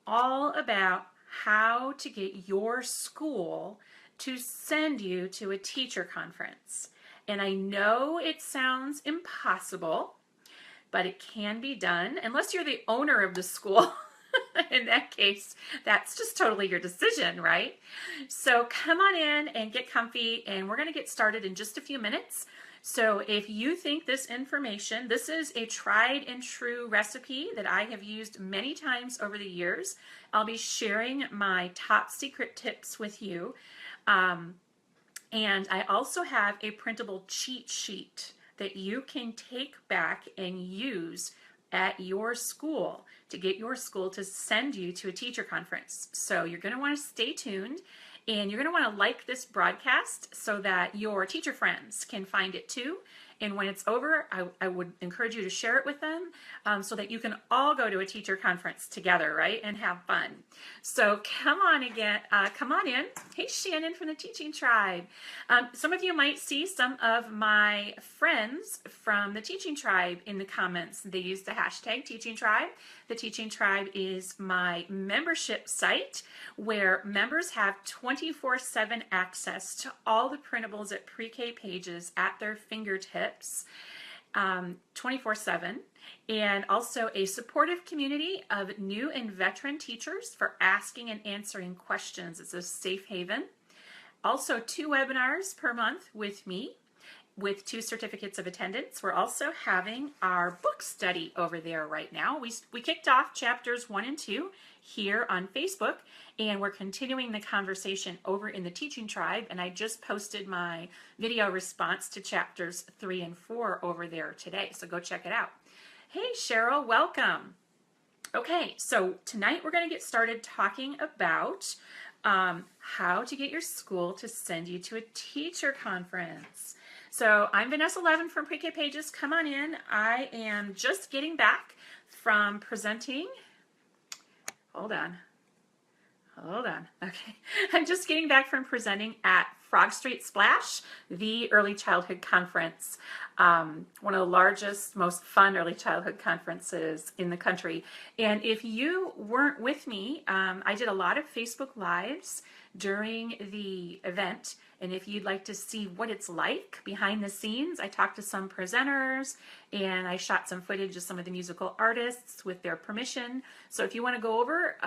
all about how to get your school to send you to a teacher conference. And I know it sounds impossible, but it can be done unless you're the owner of the school. In that case, that's just totally your decision, right? So come on in and get comfy, and we're going to get started in just a few minutes. So if you think this information, this is a tried and true recipe that I have used many times over the years. I'll be sharing my top secret tips with you. And I also have a printable cheat sheet that you can take back and use at your school to get your school to send you to a teacher conference. So you're going to want to stay tuned, and you're going to want to like this broadcast so that your teacher friends can find it too. And when it's over, I would encourage you to share it with them so that you can all go to a teacher conference together, right, and have fun. So come on in. Hey, Shannon from the Teaching Tribe. Some of you might see some of my friends from the Teaching Tribe in the comments. They use the hashtag Teaching Tribe. The Teaching Tribe is my membership site where members have 24/7 access to all the printables at Pre-K Pages at their fingertips 24/7, and also a supportive community of new and veteran teachers for asking and answering questions. It's a safe haven. Also 2 webinars per month with me, with 2 certificates of attendance. We're also having our book study over there right now. We kicked off chapters 1 and 2 here on Facebook, and we're continuing the conversation over in the Teaching Tribe, and I just posted my video response to chapters 3 and 4 over there today, so go check it out. Hey Cheryl, welcome. Okay, so tonight we're going to get started talking about how to get your school to send you to a teacher conference. So I'm Vanessa Levin from Pre-K Pages. Come on in. I am just getting back from presenting. Hold on. Okay. I'm just getting back from presenting at Frog Street Splash, the early childhood conference, one of the largest, most fun early childhood conferences in the country. And if you weren't with me, I did a lot of Facebook Lives during the event. And if you'd like to see what it's like behind the scenes, I talked to some presenters and I shot some footage of some of the musical artists with their permission. So if you want to go over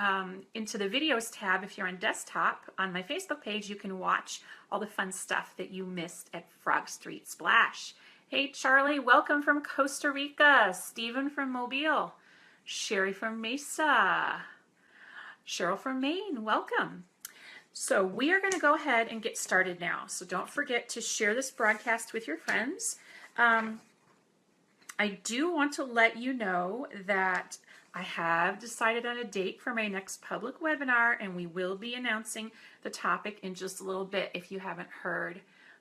into the videos tab, if you're on desktop on my Facebook page, you can watch all the fun stuff that you missed at Frog Street Splash. Hey Charlie, welcome from Costa Rica. Stephen from Mobile. Sherry from Mesa. Cheryl from Maine, welcome. So we are going to go ahead and get started now. So don't forget to share this broadcast with your friends. I do want to let you know that I have decided on a date for my next public webinar, and we will be announcing the topic in just a little bit if you haven't heard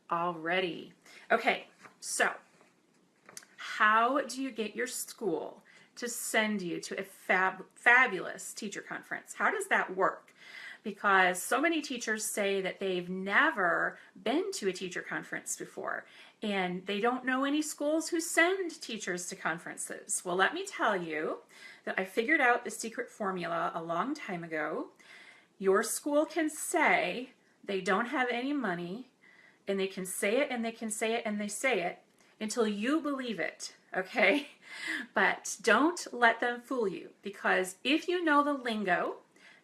already. Okay, so how do you get your school to send you to a fabulous teacher conference? How does that work? Because so many teachers say that they've never been to a teacher conference before, and they don't know any schools who send teachers to conferences. Well, let me tell you that I figured out the secret formula a long time ago. Your school can say they don't have any money, and they can say it, and they can say it, and they say it until you believe it, okay? But don't let them fool you, because if you know the lingo,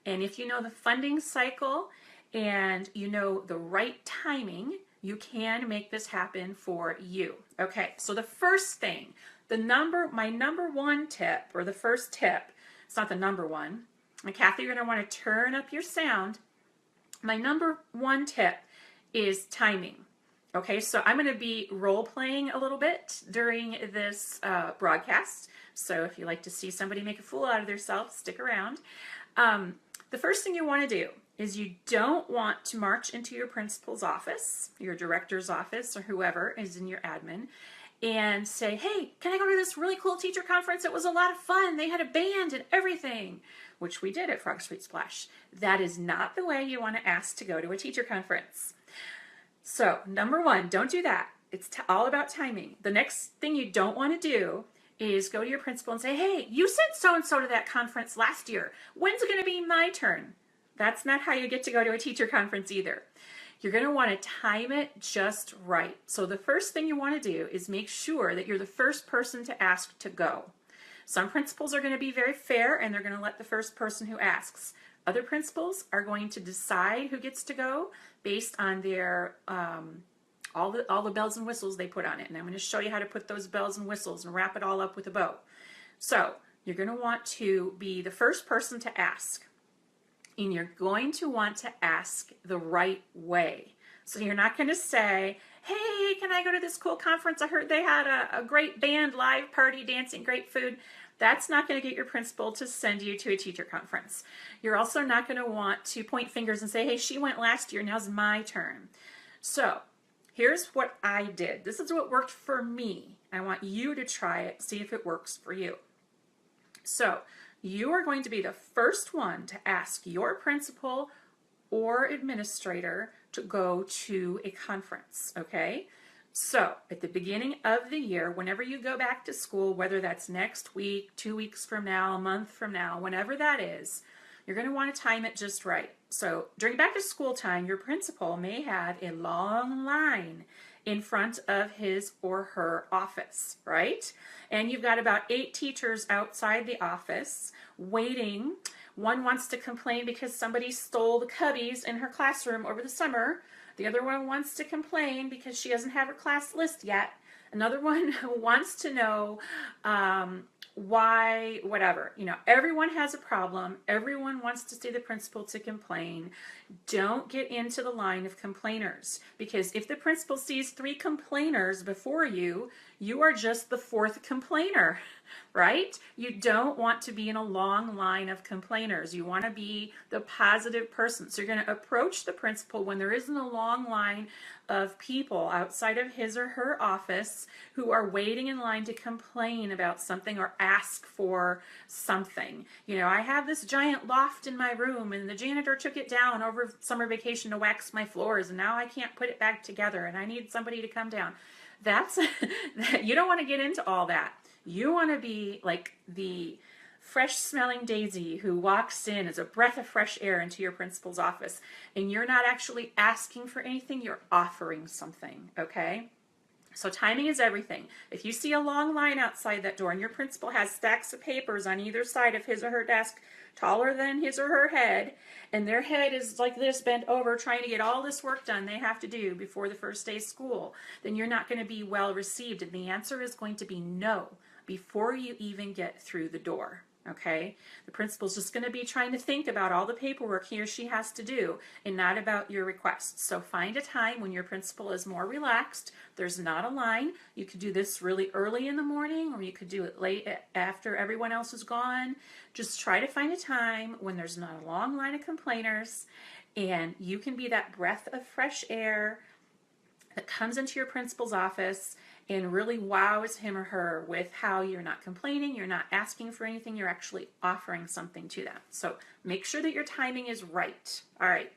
and if you know the funding cycle and you know the right timing, you can make this happen for you. Okay, so the first thing, my number 1 tip, or the first tip, it's not the number 1, and Kathy, you're going to want to turn up your sound. My number 1 tip is timing. Okay, so I'm going to be role-playing a little bit during this broadcast, so if you like to see somebody make a fool out of themselves, stick around. The first thing you want to do is you don't want to march into your principal's office, your director's office, or whoever is in your admin, and say, hey, can I go to this really cool teacher conference? It was a lot of fun. They had a band and everything, which we did at Frog Street Splash. That is not the way you want to ask to go to a teacher conference. So number 1, don't do that. It's all about timing. The next thing you don't want to do is go to your principal and say, hey, you sent so-and-so to that conference last year. When's it going to be my turn? That's not how you get to go to a teacher conference either. You're going to want to time it just right. So the first thing you want to do is make sure that you're the first person to ask to go. Some principals are going to be very fair and they're going to let the first person who asks. Other principals are going to decide who gets to go based on their all the bells and whistles they put on it. And I'm going to show you how to put those bells and whistles and wrap it all up with a bow. So you're going to want to be the first person to ask. And you're going to want to ask the right way. So you're not going to say, hey, can I go to this cool conference? I heard they had a great band, live party, dancing, great food. That's not going to get your principal to send you to a teacher conference. You're also not going to want to point fingers and say, hey, she went last year, now's my turn. So here's what I did. This is what worked for me. I want you to try it, see if it works for you. So you are going to be the first one to ask your principal or administrator to go to a conference, okay? So at the beginning of the year, whenever you go back to school, whether that's next week, 2 weeks from now, a month from now, whenever that is, you're going to want to time it just right. So during back to school time, your principal may have a long line in front of his or her office, right? And you've got about 8 teachers outside the office waiting. One wants to complain because somebody stole the cubbies in her classroom over the summer. The other one wants to complain because she doesn't have her class list yet. Another one wants to know why, whatever. You know, everyone has a problem. Everyone wants to see the principal to complain. Don't get into the line of complainers, because if the principal sees 3 complainers before you, you are just the 4th complainer, right? You don't want to be in a long line of complainers. You want to be the positive person. So you're going to approach the principal when there isn't a long line of people outside of his or her office who are waiting in line to complain about something or ask for something. You know, I have this giant loft in my room and the janitor took it down over summer vacation to wax my floors and now I can't put it back together and I need somebody to come down. That's, you don't want to get into all that. You want to be like the fresh smelling daisy who walks in as a breath of fresh air into your principal's office, and you're not actually asking for anything, you're offering something, okay? So timing is everything. If you see a long line outside that door and your principal has stacks of papers on either side of his or her desk taller than his or her head, and their head is like this, bent over, trying to get all this work done they have to do before the first day of school, then you're not going to be well received, and the answer is going to be no before you even get through the door. Okay, the principal's just going to be trying to think about all the paperwork he or she has to do and not about your requests. So find a time when your principal is more relaxed. There's not a line. You could do this really early in the morning or you could do it late after everyone else is gone. Just try to find a time when there's not a long line of complainers and you can be that breath of fresh air that comes into your principal's office and really wows him or her with how you're not complaining, you're not asking for anything, you're actually offering something to them. So make sure that your timing is right. All right.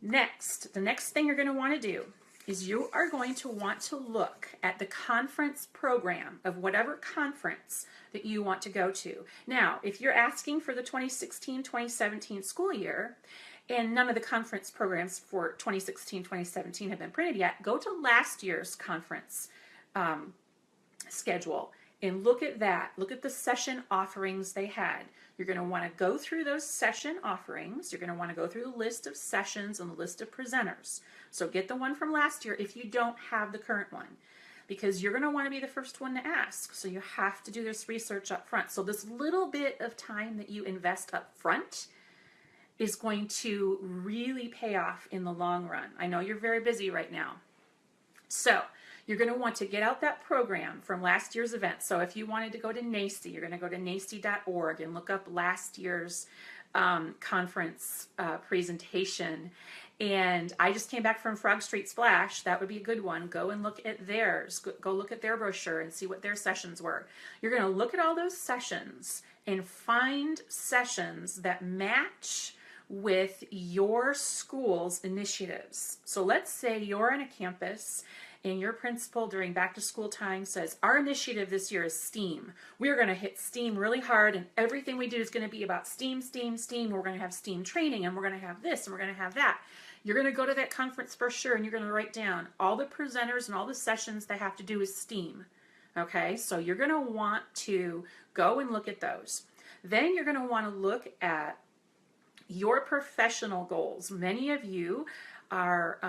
Next, the next thing you're going to want to do is you are going to want to look at the conference program of whatever conference that you want to go to. Now, if you're asking for the 2016-2017 school year, and none of the conference programs for 2016-2017 have been printed yet, go to last year's conference schedule and look at that. Look at the session offerings they had. You're going to want to go through those session offerings. You're going to want to go through the list of sessions and the list of presenters. So get the one from last year if you don't have the current one, because you're going to want to be the first one to ask. So you have to do this research up front. So this little bit of time that you invest up front is going to really pay off in the long run. I know you're very busy right now. So you're going to want to get out that program from last year's event. So if you wanted to go to NAEYC, you're going to go to NAEYC.org and look up last year's conference presentation. And I just came back from Frog Street Splash. That would be a good one. Go and look at theirs. Go look at their brochure and see what their sessions were. You're going to look at all those sessions and find sessions that match with your school's initiatives. So let's say you're on a campus and your principal during back to school time says, our initiative this year is STEAM. We're going to hit STEAM really hard, and everything we do is going to be about STEAM, STEAM, STEAM. We're going to have STEAM training, and we're going to have this, and we're going to have that. You're going to go to that conference for sure, and you're going to write down all the presenters and all the sessions that have to do with STEAM. Okay, so you're going to want to go and look at those. Then you're going to want to look at your professional goals. Many of you are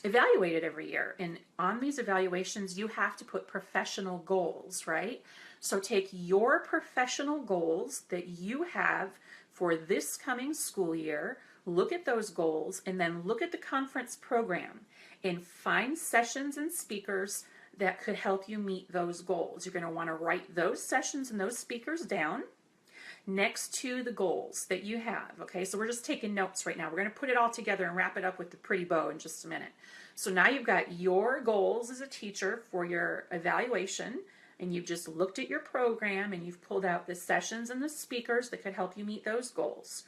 evaluated every year, and on these evaluations you have to put professional goals, right? So take your professional goals that you have for this coming school year, look at those goals, and then look at the conference program and find sessions and speakers that could help you meet those goals. You're going to want to write those sessions and those speakers down next to the goals that you have. Okay, so we're just taking notes right now. We're going to put it all together and wrap it up with the pretty bow in just a minute. So now you've got your goals as a teacher for your evaluation, and you've just looked at your program and you've pulled out the sessions and the speakers that could help you meet those goals.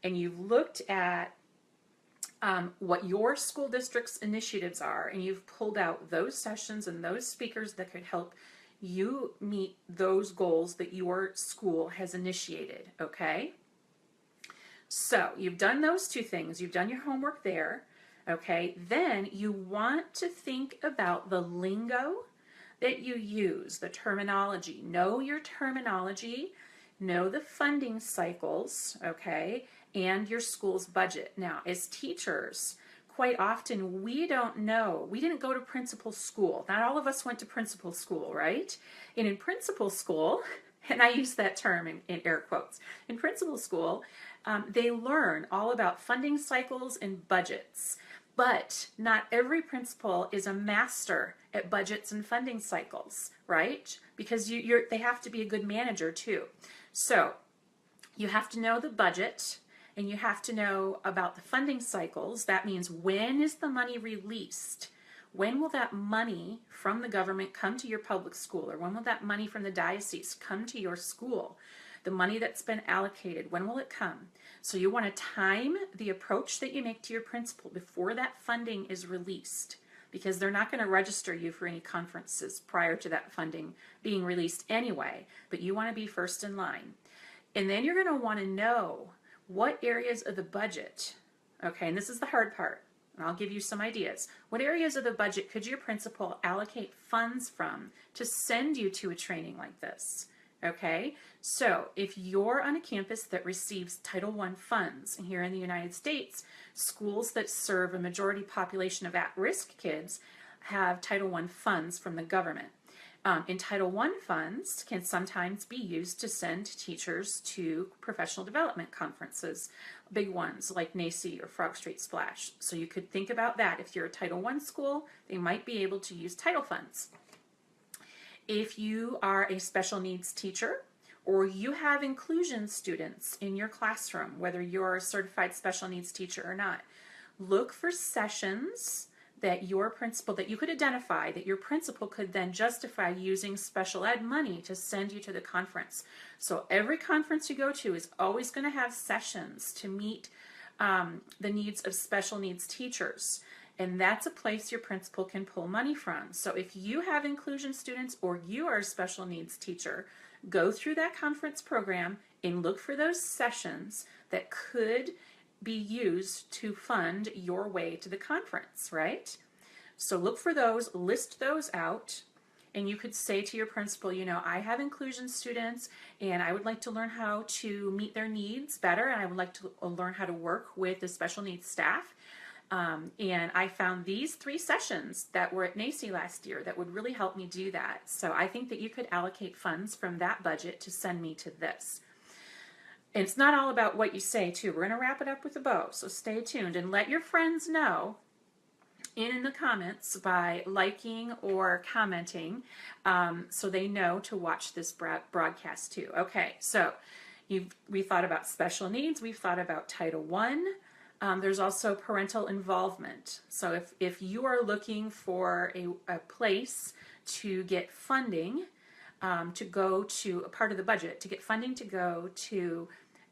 And you've looked at what your school district's initiatives are, and you've pulled out those sessions and those speakers that could help you meet those goals that your school has initiated, okay? So you've done those two things. You've done your homework there, okay? Then you want to think about the lingo that you use, the terminology. Know your terminology, know the funding cycles, okay, and your school's budget. Now, as teachers, quite often we don't know. We didn't go to principal school. Not all of us went to principal school, right? And in principal school, and I use that term in air quotes, in principal school, they learn all about funding cycles and budgets. But not every principal is a master at budgets and funding cycles, right? Because they have to be a good manager too. So you have to know the budget, and you have to know about the funding cycles. That means, when is the money released? When will that money from the government come to your public school? Or when will that money from the diocese come to your school? The money that's been allocated, when will it come? So you want to time the approach that you make to your principal before that funding is released, because they're not going to register you for any conferences prior to that funding being released anyway, but you want to be first in line. And then you're going to want to know what areas of the budget, okay, and this is the hard part, and I'll give you some ideas. What areas of the budget could your principal allocate funds from to send you to a training like this? Okay, so if you're on a campus that receives Title I funds, and here in the United States, schools that serve a majority population of at-risk kids have Title I funds from the government. And Title I funds can sometimes be used to send teachers to professional development conferences, big ones like NACCE or Frog Street Splash. So you could think about that. If you're a Title I school, they might be able to use title funds. If you are a special needs teacher, or you have inclusion students in your classroom, whether you're a certified special needs teacher or not, look for sessions that your principal, that you could identify, that your principal could then justify using special ed money to send you to the conference. So every conference you go to is always going to have sessions to meet the needs of special needs teachers. And that's a place your principal can pull money from. So if you have inclusion students or you are a special needs teacher, go through that conference program and look for those sessions that could be used to fund your way to the conference, right? So look for those, list those out, and you could say to your principal, you know, I have inclusion students and I would like to learn how to meet their needs better, and I would like to learn how to work with the special needs staff. And I found these 3 sessions that were at NACCE last year that would really help me do that. So I think that you could allocate funds from that budget to send me to this. And it's not all about what you say, too. We're going to wrap it up with a bow, so stay tuned and let your friends know in the comments by liking or commenting, so they know to watch this broadcast too. Okay, so we thought about special needs, we've thought about Title I. There's also parental involvement. So if you are looking for a place to get funding, to go to a part of the budget, to get funding to go to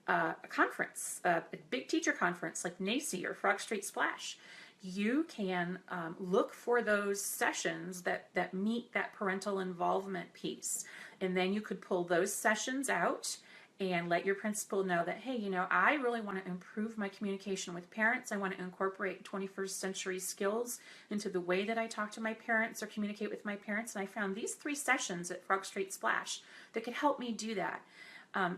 a conference, a big teacher conference like NACCE or Frog Street Splash, you can look for those sessions that meet that parental involvement piece. And then you could pull those sessions out and let your principal know that, hey, I really want to improve my communication with parents. I want to incorporate 21st century skills into the way that I talk to my parents or communicate with my parents. And I found these 3 sessions at Frog Street Splash that could help me do that.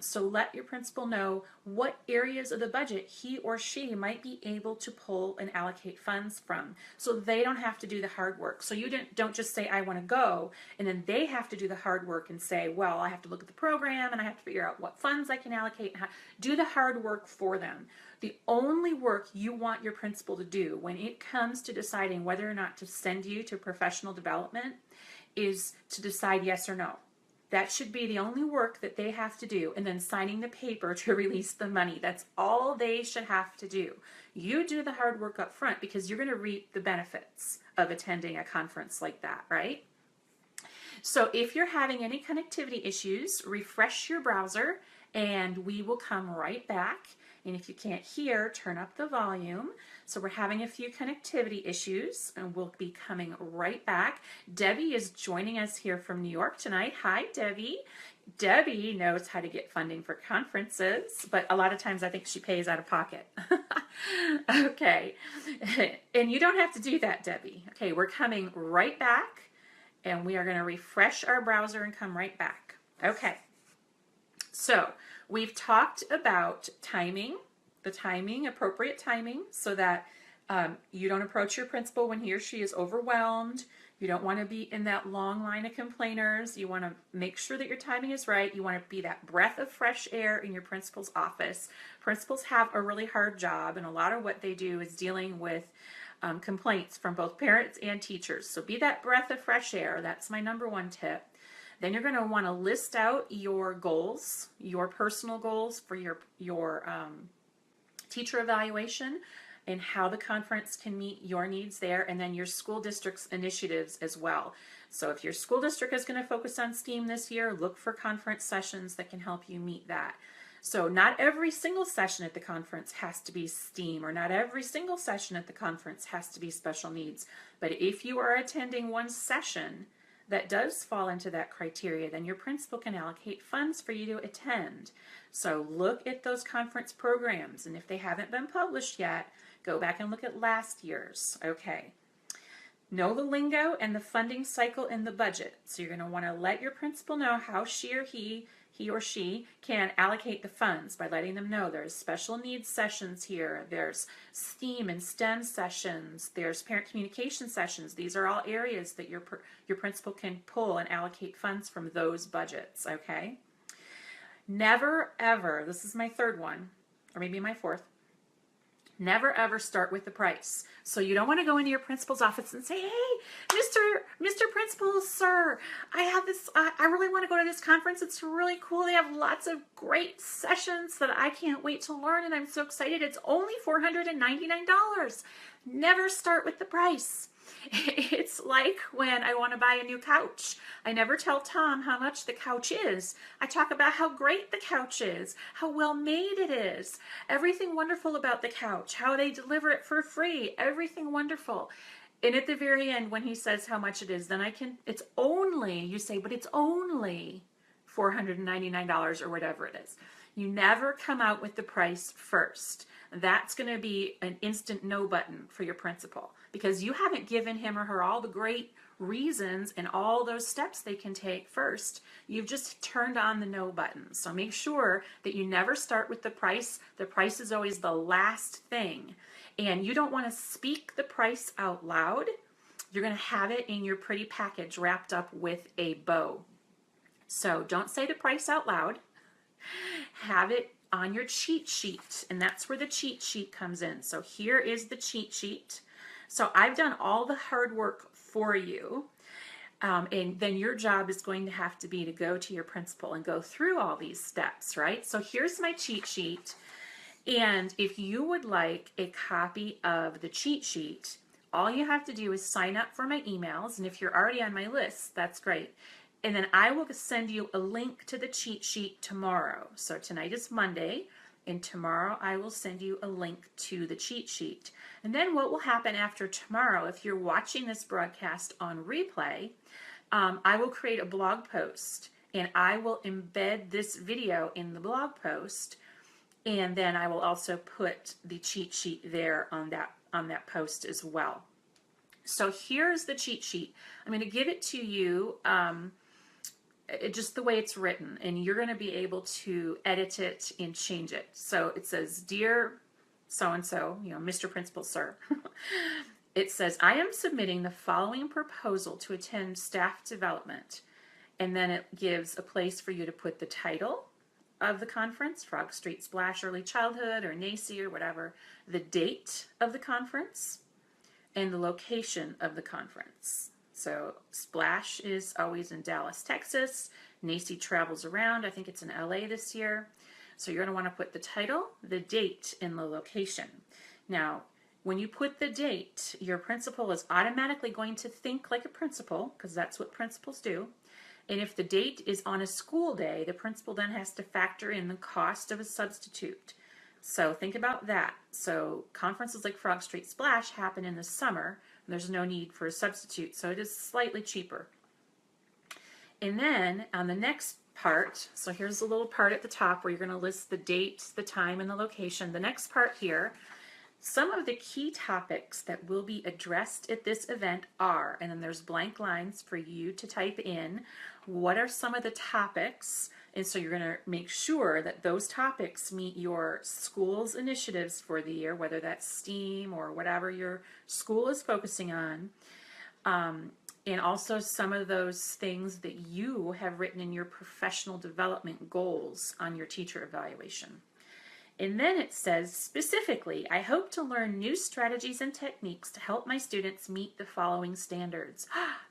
So let your principal know what areas of the budget he or she might be able to pull and allocate funds from, so they don't have to do the hard work. So you don't just say, I want to go, and then they have to do the hard work and say, well, I have to look at the program and I have to figure out what funds I can allocate and do the hard work for them. The only work you want your principal to do when it comes to deciding whether or not to send you to professional development is to decide yes or no. That should be the only work that they have to do, and then signing the paper to release the money. That's all they should have to do. You do the hard work up front because you're going to reap the benefits of attending a conference like that, right? So if you're having any connectivity issues, refresh your browser and we will come right back. And if you can't hear, turn up the volume. So we're having a few connectivity issues and we'll be coming right back. Debbie is joining us here from New York tonight. Hi, Debbie. Debbie knows how to get funding for conferences, but a lot of times I think she pays out of pocket. Okay. And you don't have to do that, Debbie. Okay, we're coming right back and we are going to refresh our browser and come right back. Okay. So we've talked about timing, appropriate timing, so that you don't approach your principal when he or she is overwhelmed. You don't want to be in that long line of complainers. You want to make sure that your timing is right. You want to be that breath of fresh air in your principal's office. Principals have a really hard job, and a lot of what they do is dealing with complaints from both parents and teachers. So be that breath of fresh air. That's my number 1 tip. Then you're going to want to list out your goals, your personal goals for your teacher evaluation and how the conference can meet your needs there, and then your school district's initiatives as well. So if your school district is going to focus on STEAM this year, look for conference sessions that can help you meet that. So not every single session at the conference has to be STEAM, or not every single session at the conference has to be special needs. But if you are attending one session that does fall into that criteria, then your principal can allocate funds for you to attend. So look at those conference programs, and if they haven't been published yet, go back and look at last year's. Okay. Know the lingo and the funding cycle in the budget. So you're going to want to let your principal know how he or she can allocate the funds by letting them know there's special needs sessions here, there's STEAM and STEM sessions, there's parent communication sessions. These are all areas that your principal can pull and allocate funds from those budgets, okay? Never ever, this is my 3rd one, or maybe my 4th, never ever start with the price. So you don't want to go into your principal's office and say, hey, Mr. Principal, sir, I have this, I really want to go to this conference. It's really cool. They have lots of great sessions that I can't wait to learn, and I'm so excited. It's only $499. Never start with the price. It's like when I want to buy a new couch. I never tell Tom how much the couch is. I talk about how great the couch is, how well made it is, everything wonderful about the couch, how they deliver it for free, everything wonderful. And at the very end, when he says how much it is, then it's only, you say, but it's only $499 or whatever it is. You never come out with the price first. That's going to be an instant no button for your principal, because you haven't given him or her all the great reasons and all those steps they can take first. You've just turned on the no button. So make sure that you never start with the price. The price is always the last thing. And you don't want to speak the price out loud. You're going to have it in your pretty package wrapped up with a bow. So don't say the price out loud. Have it on your cheat sheet, and that's where the cheat sheet comes in. So here is the cheat sheet. So I've done all the hard work for you, and then your job is going to have to be to go to your principal and go through all these steps, right? So here's my cheat sheet, and if you would like a copy of the cheat sheet, all you have to do is sign up for my emails, and if you're already on my list, that's great. And then I will send you a link to the cheat sheet tomorrow. So tonight is Monday, and tomorrow I will send you a link to the cheat sheet. And then what will happen after tomorrow, if you're watching this broadcast on replay, I will create a blog post and I will embed this video in the blog post, and then I will also put the cheat sheet there on that post as well. So here's the cheat sheet. I'm going to give it to you just the way it's written, and you're going to be able to edit it and change it. So it says, "Dear so-and-so, Mr. Principal, sir." It says, "I am submitting the following proposal to attend staff development." And then it gives a place for you to put the title of the conference, Frog Street Splash Early Childhood or NAEYC or whatever, the date of the conference, and the location of the conference. So Splash is always in Dallas, Texas. NAEYC travels around. I think it's in LA this year. So you're going to want to put the title, the date, and the location. Now, when you put the date, your principal is automatically going to think like a principal, because that's what principals do. And if the date is on a school day, the principal then has to factor in the cost of a substitute. So think about that. So conferences like Frog Street Splash happen in the summer, and there's no need for a substitute, so it is slightly cheaper. And then on the next part, so here's the little part at the top where you're going to list the date, the time, and the location. The next part here, some of the key topics that will be addressed at this event are, and then there's blank lines for you to type in, what are some of the topics, and so you're going to make sure that those topics meet your school's initiatives for the year, whether that's STEAM or whatever your school is focusing on, and also some of those things that you have written in your professional development goals on your teacher evaluation. And then it says, specifically, I hope to learn new strategies and techniques to help my students meet the following standards.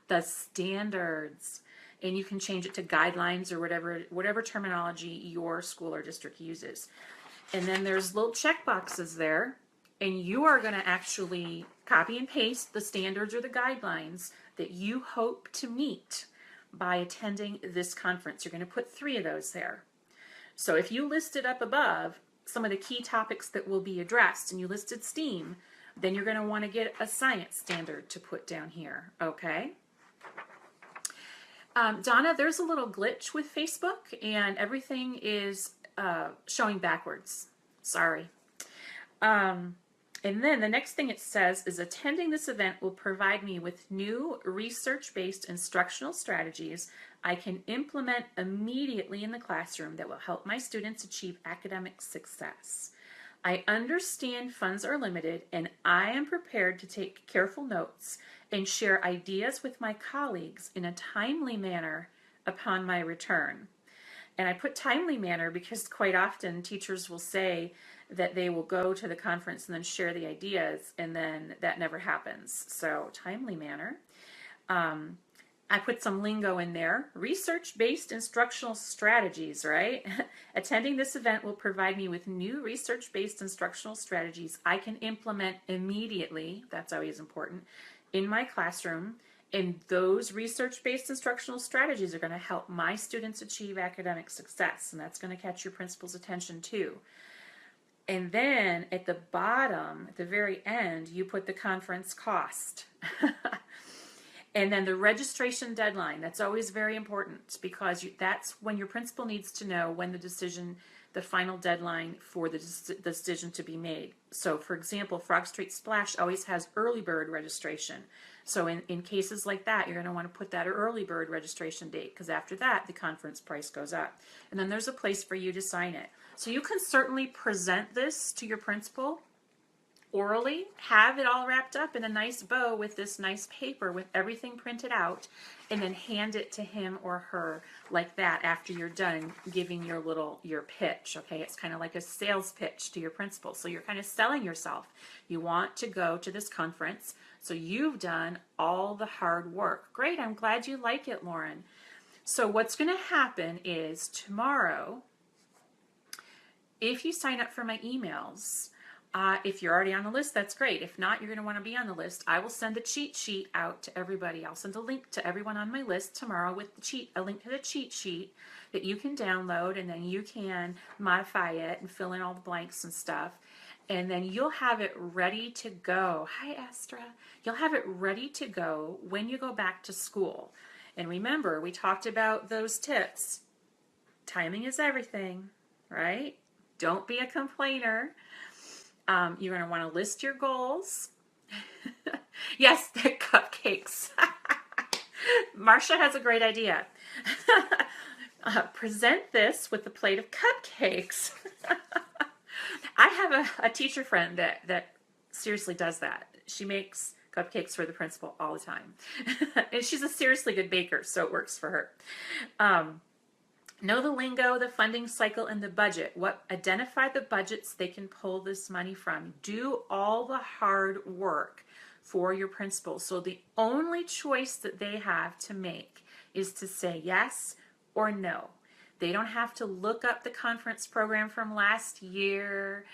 The standards. And you can change it to guidelines or whatever terminology your school or district uses. And then there's little check boxes there, and you are going to actually copy and paste the standards or the guidelines that you hope to meet by attending this conference. You're going to put 3 of those there. So if you listed up above some of the key topics that will be addressed, and you listed STEAM, then you're going to want to get a science standard to put down here, okay? Donna, there's a little glitch with Facebook, and everything is showing backwards. Sorry. And then the next thing it says is, attending this event will provide me with new research-based instructional strategies I can implement immediately in the classroom that will help my students achieve academic success. I understand funds are limited, and I am prepared to take careful notes and share ideas with my colleagues in a timely manner upon my return. And I put timely manner because quite often teachers will say that they will go to the conference and then share the ideas, and then that never happens. So timely manner. I put some lingo in there. Research-based instructional strategies, right? Attending this event will provide me with new research-based instructional strategies I can implement immediately, that's always important, in my classroom. And those research-based instructional strategies are going to help my students achieve academic success, and that's going to catch your principal's attention too. And then at the bottom, at the very end, you put the conference cost. And then the registration deadline. That's always very important, because that's when your principal needs to know when the final deadline for the decision to be made. So for example, Frog Street Splash always has early bird registration. So in cases like that, you're going to want to put that early bird registration date, because after that, the conference price goes up. And then there's a place for you to sign it. So you can certainly present this to your principal orally, have it all wrapped up in a nice bow with this nice paper with everything printed out, and then hand it to him or her like that after you're done giving your pitch, okay? It's kind of like a sales pitch to your principal. So you're kind of selling yourself. You want to go to this conference, so you've done all the hard work. Great, I'm glad you like it, Lauren. So what's going to happen is tomorrow, if you sign up for my emails, If you're already on the list, that's great. If not, you're going to want to be on the list. I will send a cheat sheet out to everybody. I'll send a link to everyone on my list tomorrow with a link to the cheat sheet that you can download, and then you can modify it and fill in all the blanks and stuff. And then you'll have it ready to go. Hi, Astra. You'll have it ready to go when you go back to school. And remember, we talked about those tips. Timing is everything, right? Don't be a complainer. You're going to want to list your goals. Yes, the cupcakes. Marcia has a great idea. Present this with a plate of cupcakes. I have a teacher friend that seriously does that. She makes cupcakes for the principal all the time. And she's a seriously good baker, so it works for her. Know the lingo, the funding cycle, and the budget. Identify the budgets they can pull this money from. Do all the hard work for your principal. So the only choice that they have to make is to say yes or no. They don't have to look up the conference program from last year.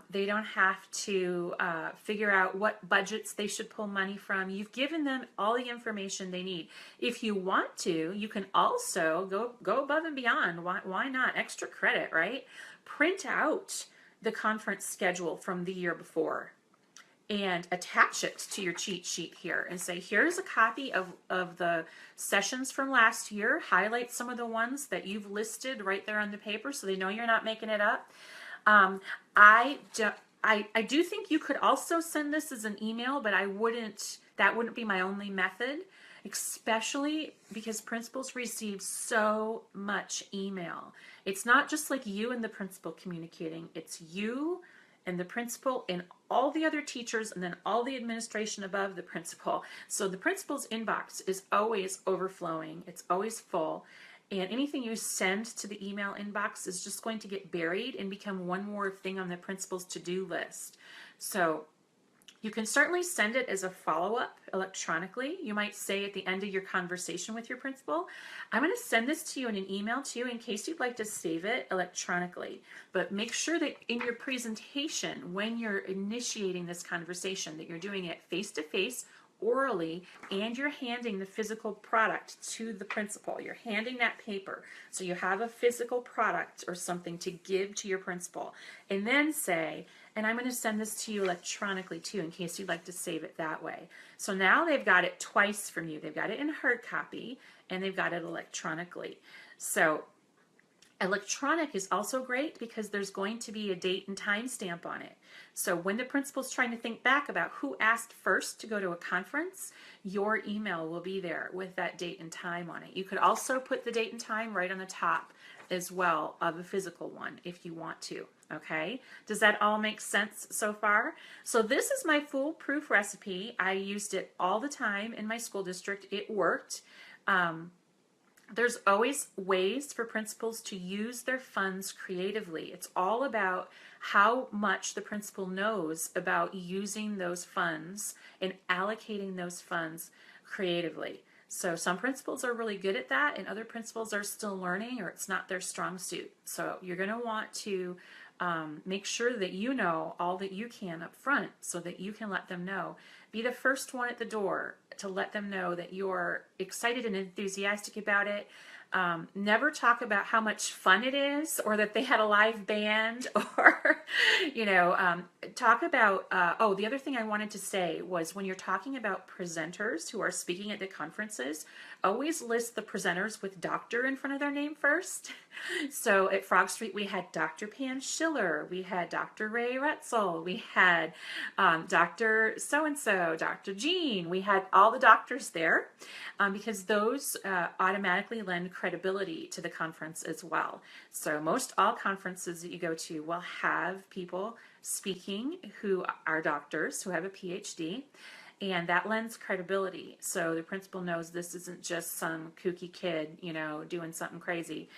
They don't have to figure out what budgets they should pull money from. You've given them all the information they need. If you want to, you can also go above and beyond. Why not? Extra credit, right? Print out the conference schedule from the year before and attach it to your cheat sheet here and say, here's a copy of the sessions from last year. Highlight some of the ones that you've listed right there on the paper so they know you're not making it up. I do think you could also send this as an email, but that wouldn't be my only method, especially because principals receive so much email. It's not just like you and the principal communicating, it's you and the principal and all the other teachers and then all the administration above the principal. So the principal's inbox is always overflowing. It's always full. And anything you send to the email inbox is just going to get buried and become one more thing on the principal's to-do list. So you can certainly send it as a follow-up electronically. You might say at the end of your conversation with your principal, I'm going to send this to you in an email too in case you'd like to save it electronically. But make sure that in your presentation, when you're initiating this conversation, that you're doing it face-to-face, orally, and you're handing the physical product to the principal. You're handing that paper. So you have a physical product or something to give to your principal. And then say, and I'm going to send this to you electronically too in case you'd like to save it that way. So now they've got it twice from you. They've got it in hard copy and they've got it electronically. So electronic is also great because there's going to be a date and time stamp on it. So when the principal's trying to think back about who asked first to go to a conference, your email will be there with that date and time on it. You could also put the date and time right on the top as well of the physical one if you want to. Okay, does that all make sense so far? So this is my foolproof recipe. I used it all the time in my school district. It worked. There's always ways for principals to use their funds creatively. It's all about how much the principal knows about using those funds and allocating those funds creatively. So some principals are really good at that and other principals are still learning or it's not their strong suit. So you're going to want to make sure that you know all that you can up front so that you can let them know. Be the first one at the door to let them know that you're excited and enthusiastic about it. Never talk about how much fun it is or that they had a live band or, talk about, the other thing I wanted to say was when you're talking about presenters who are speaking at the conferences, always list the presenters with doctor in front of their name first. So at Frog Street, we had Dr. Pan Schiller, we had Dr. Ray Retzel, we had Dr. So-and-so, Dr. Jean, we had all the doctors there because those automatically lend credibility to the conference as well. So most all conferences that you go to will have people speaking who are doctors, who have a PhD, and that lends credibility. So the principal knows this isn't just some kooky kid, doing something crazy.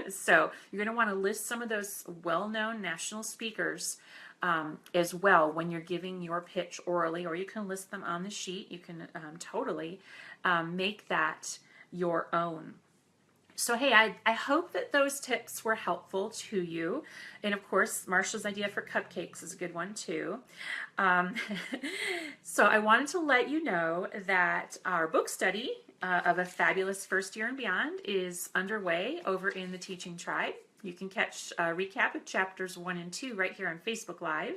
So you're going to want to list some of those well-known national speakers as well when you're giving your pitch orally, or you can list them on the sheet. You can totally make that your own. So, hey, I hope that those tips were helpful to you. And of course, Marsha's idea for cupcakes is a good one too. Um, so, I wanted to let you know that our book study of A Fabulous First Year and Beyond is underway over in the Teaching Tribe. You can catch a recap of chapters 1 and 2 right here on Facebook Live.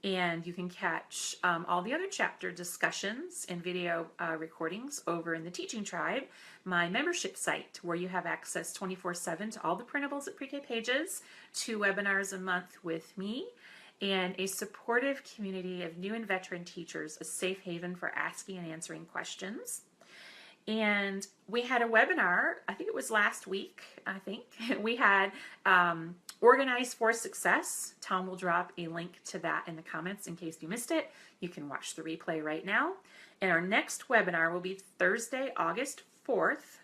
And you can catch all the other chapter discussions and video recordings over in the Teaching Tribe, my membership site, where you have access 24/7 to all the printables at Pre-K Pages, 2 webinars a month with me, and a supportive community of new and veteran teachers, a safe haven for asking and answering questions. And we had a webinar, I think it was last week, we had Organize for Success. Tom will drop a link to that in the comments in case you missed it. You can watch the replay right now. And our next webinar will be Thursday, August 4th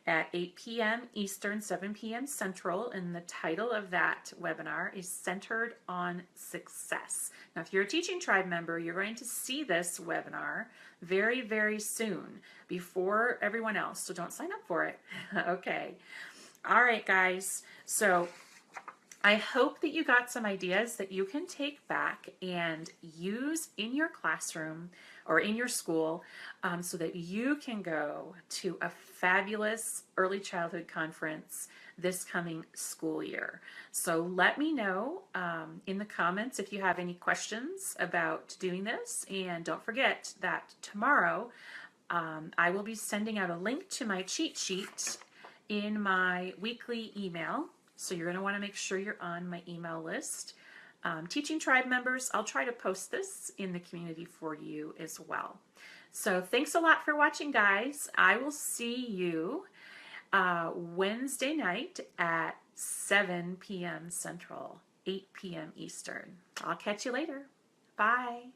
at 8 p.m. Eastern, 7 p.m. Central, and the title of that webinar is Centered on Success. Now, if you're a Teaching Tribe member, you're going to see this webinar very, very soon, before everyone else, so don't sign up for it. Okay. All right, guys. So I hope that you got some ideas that you can take back and use in your classroom or in your school so that you can go to a fabulous early childhood conference this coming school year. So let me know in the comments if you have any questions about doing this. And don't forget that tomorrow I will be sending out a link to my cheat sheet in my weekly email. So you're going to want to make sure you're on my email list. Teaching Tribe members, I'll try to post this in the community for you as well. So thanks a lot for watching, guys. I will see you Wednesday night at 7 p.m. Central, 8 p.m. Eastern. I'll catch you later. Bye.